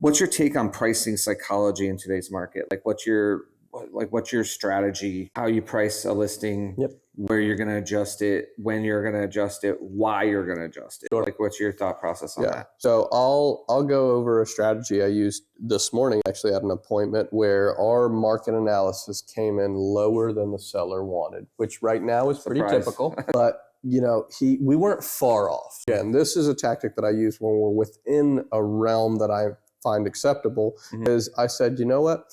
What's your take on pricing psychology in today's market? What's your strategy? How you price a listing? Yep. Where you're going to adjust it? When you're going to adjust it? Why you're going to adjust it? Sure. What's your thought process on that? So I'll go over a strategy I used this morning. Actually, at an appointment where our market analysis came in lower than the seller wanted, which right now is pretty typical. But we weren't far off. Again, this is a tactic that I use when we're within a realm that I find acceptable. Is I said, you know what?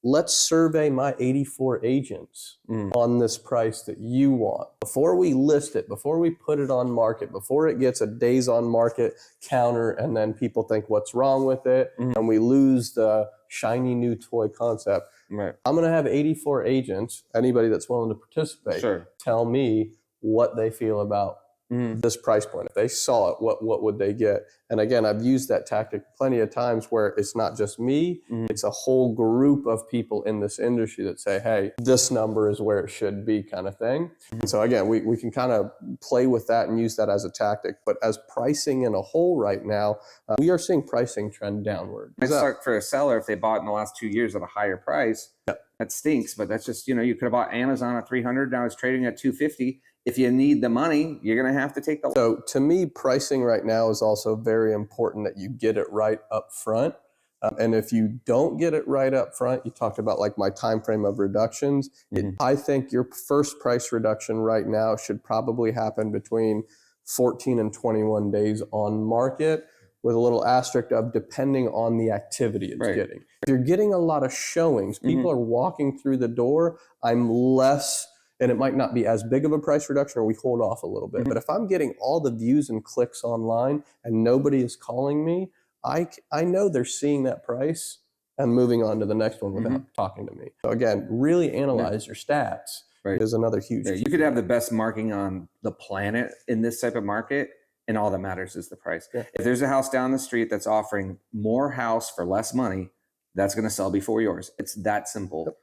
Let's survey my 84 agents on this price that you want. Before we list it, before we put it on market, before it gets a days on market counter and then people think what's wrong with it and we lose the shiny new toy concept. Right. I'm going to have 84 agents, anybody that's willing to participate, tell me what they feel about this price point. If they saw it, what would they get? And again, I've used that tactic plenty of times where it's not just me, it's a whole group of people in this industry that say, hey, this number is where it should be, kind of thing. And so again, we can kind of play with that and use that as a tactic. But as pricing in a whole right now, we are seeing pricing trend downward. It's like for a seller, if they bought in the last 2 years at a higher price, that stinks. But that's just, you could have bought Amazon at 300, now it's trading at 250. If you need the money, you're going to have to take the. So to me, pricing right now is also very important that you get it right up front. And if you don't get it right up front, you talked about like my time frame of reductions. I think your first price reduction right now should probably happen between 14 and 21 days on market, with a little asterisk of depending on the activity it's getting. If you're getting a lot of showings, people are walking through the door, I'm less. And it might not be as big of a price reduction, or we hold off a little bit. But if I'm getting all the views and clicks online and nobody is calling me, I know they're seeing that price and moving on to the next one without talking to me. So again, really analyze your stats is another huge You could have the best marking on the planet in this type of market, and all that matters is the price. If there's a house down the street that's offering more house for less money, that's going to sell before yours. It's that simple.